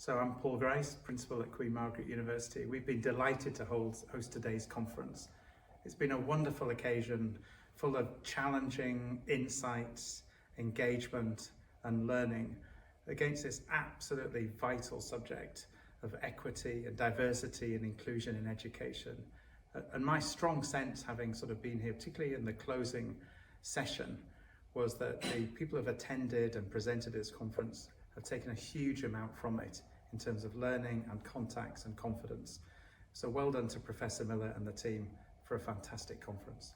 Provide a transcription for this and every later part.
So I'm Paul Grice, Principal at Queen Margaret University. We've been delighted to host today's conference. It's been a wonderful occasion full of challenging insights, engagement and learning against this absolutely vital subject of equity and diversity and inclusion in education. And my strong sense, having sort of been here, particularly in the closing session, was that the people who have attended and presented this conference have taken a huge amount from it in terms of learning and contacts and confidence. So well done to Professor Miller and the team for a fantastic conference.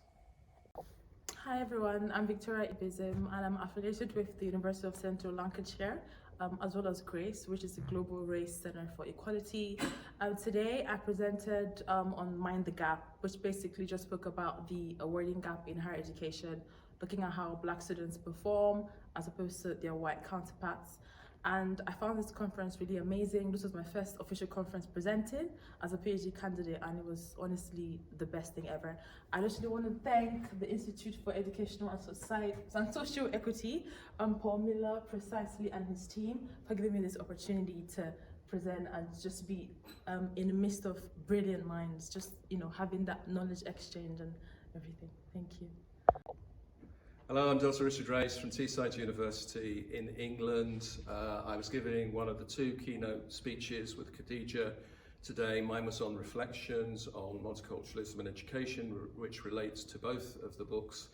Hi everyone, I'm Victoria Ibizim and I'm affiliated with the University of Central Lancashire, as well as GRACE, which is the Global Race Center for Equality. Today I presented on Mind the Gap, which basically just spoke about the awarding gap in higher education, looking at how Black students perform as opposed to their white counterparts. And I found this conference really amazing. This was my first official conference presenting as a PhD candidate, and it was honestly the best thing ever. I actually want to thank the Institute for Educational and Social Equity, Paul Miller precisely, and his team for giving me this opportunity to present and just be in the midst of brilliant minds, just having that knowledge exchange and everything. Thank you. Hello, I'm Dr. Richard Race from Teesside University in England. I was giving one of the two keynote speeches with Khadija today. Mine was on reflections on multiculturalism and education, which relates to both of the books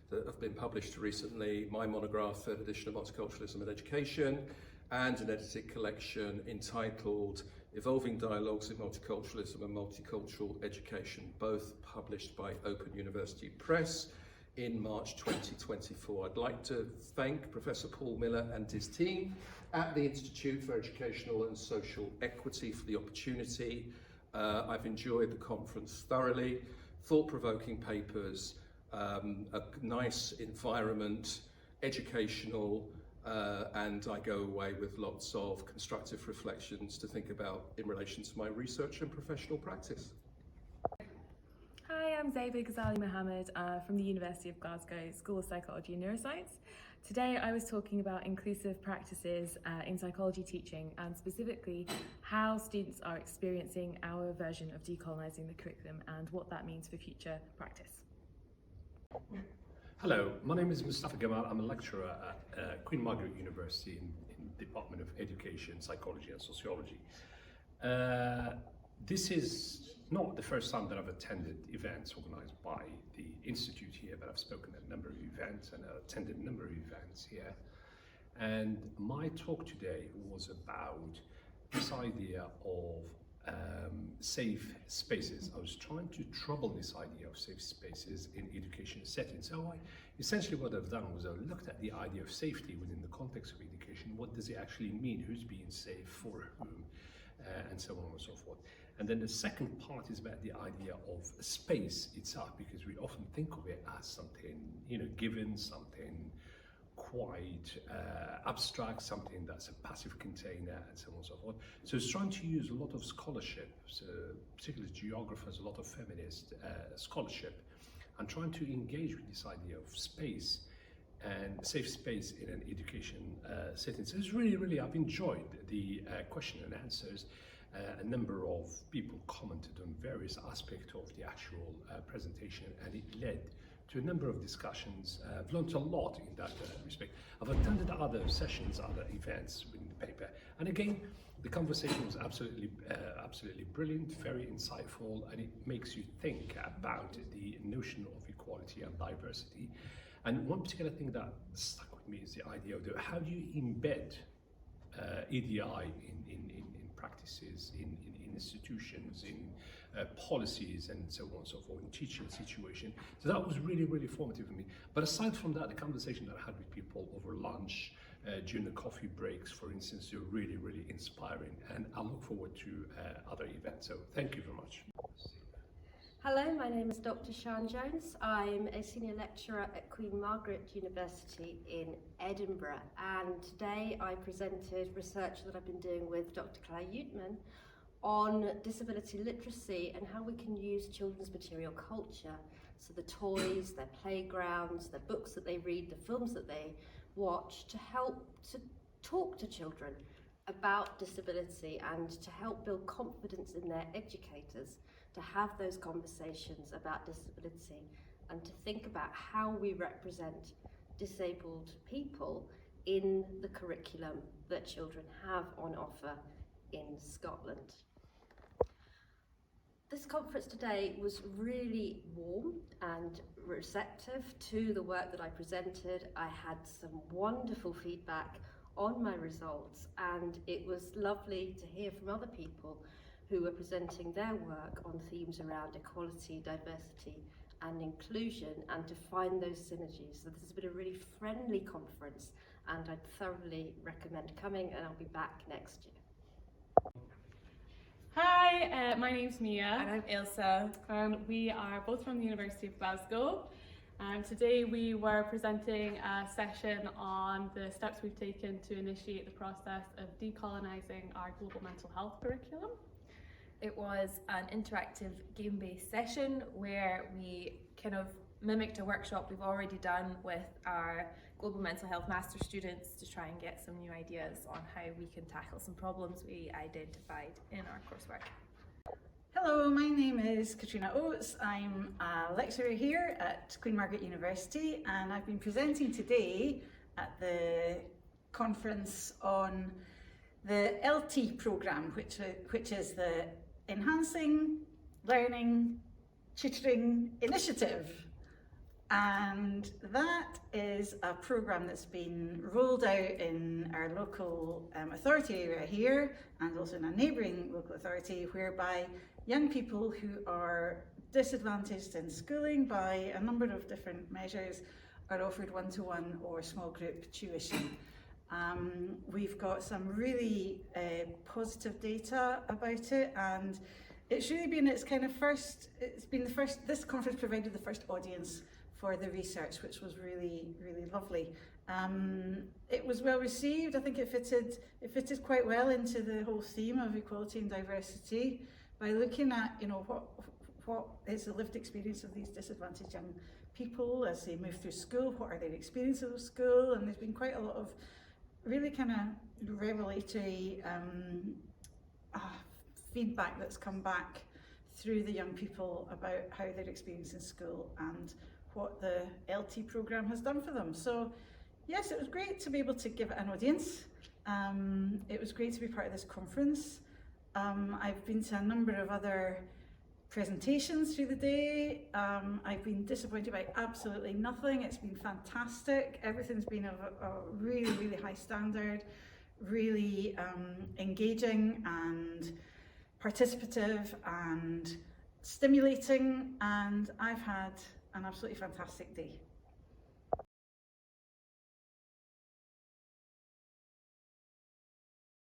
that have been published recently. My monograph, third edition of Multiculturalism and Education, and an edited collection entitled Evolving Dialogues in Multiculturalism and Multicultural Education, both published by Open University Press in March 2024. I'd like to thank Professor Paul Miller and his team at the Institute for Educational and Social Equity for the opportunity. I've enjoyed the conference thoroughly, thought-provoking papers, a nice environment, educational, and I go away with lots of constructive reflections to think about in relation to my research and professional practice. Hi, I'm Ghazali Mohammed from the University of Glasgow School of Psychology and Neuroscience. Today I was talking about inclusive practices in psychology teaching, and specifically how students are experiencing our version of decolonising the curriculum and what that means for future practice. Hello, my name is Mustafa Garg. I'm a lecturer at Queen Margaret University in the Department of Education, Psychology and Sociology. This is not the first time that I've attended events organised by the Institute here, but I've spoken at a number of events and attended a number of events here. And my talk today was about this idea of safe spaces. I was trying to trouble this idea of safe spaces in education settings. So essentially what I've done was I looked at the idea of safety within the context of education. What does it actually mean? Who's being safe, for whom, and so on and so forth. And then the second part is about the idea of space itself, because we often think of it as something, given, something quite abstract, something that's a passive container, and so on and so forth. So it's trying to use a lot of scholarship, so particularly geographers, a lot of feminist scholarship, and trying to engage with this idea of space and safe space in an education setting. So it's really, I've enjoyed the question and answers. A number of people commented on various aspects of the actual presentation, and it led to a number of discussions. I've learned a lot in that respect. I've attended other sessions, other events with the paper, and again, the conversation was absolutely brilliant, very insightful, and it makes you think about the notion of equality and diversity. And one particular thing that stuck with me is the idea of how do you embed EDI in practices, in institutions, in policies, and so on and so forth, in teaching situation. So that was really formative for me. But aside from that, the conversation that I had with people over lunch, during the coffee breaks, for instance, are really inspiring, and I look forward to other events. So thank you very much. Hello, my name is Dr. Shan Jones. I'm a senior lecturer at Queen Margaret University in Edinburgh, and today I presented research that I've been doing with Dr. Claire Uteman on disability literacy and how we can use children's material culture, so the toys, their playgrounds, the books that they read, the films that they watch, to help to talk to children about disability and to help build confidence in their educators to have those conversations about disability and to think about how we represent disabled people in the curriculum that children have on offer in Scotland. This conference today was really warm and receptive to the work that I presented. I had some wonderful feedback on my results, and it was lovely to hear from other people who were presenting their work on themes around equality, diversity and inclusion, and to find those synergies. So this has been a really friendly conference, and I'd thoroughly recommend coming, and I'll be back next year. Hi, my name's Mia. And I'm Elsa. We are both from the University of Glasgow. Today we were presenting a session on the steps we've taken to initiate the process of decolonising our global mental health curriculum. It was an interactive game-based session where we kind of mimicked a workshop we've already done with our global mental health master students to try and get some new ideas on how we can tackle some problems we identified in our coursework. Hello, my name is Katrina. I'm a lecturer here at Queen Margaret University, and I've been presenting today at the conference on the LT programme, which is the Enhancing Learning Tutoring Initiative. And that is a programme that's been rolled out in our local authority area here, and also in a neighbouring local authority, whereby young people who are disadvantaged in schooling by a number of different measures are offered one-to-one or small group tuition. We've got some really positive data about it, and it's really been this conference provided the first audience for the research, which was really, really lovely. It was well received. I think it fitted quite well into the whole theme of equality and diversity by looking at, what is the lived experience of these disadvantaged young people as they move through school, what are their experiences of school, and there's been quite a lot of really kind of revelatory feedback that's come back through the young people about how they're experiencing school and what the LT programme has done for them. So yes, it was great to be able to give it an audience. It was great to be part of this conference. I've been to a number of other presentations through the day. I've been disappointed by absolutely nothing. It's been fantastic. Everything's been of a really, really high standard, really engaging and participative and stimulating, and I've had an absolutely fantastic day.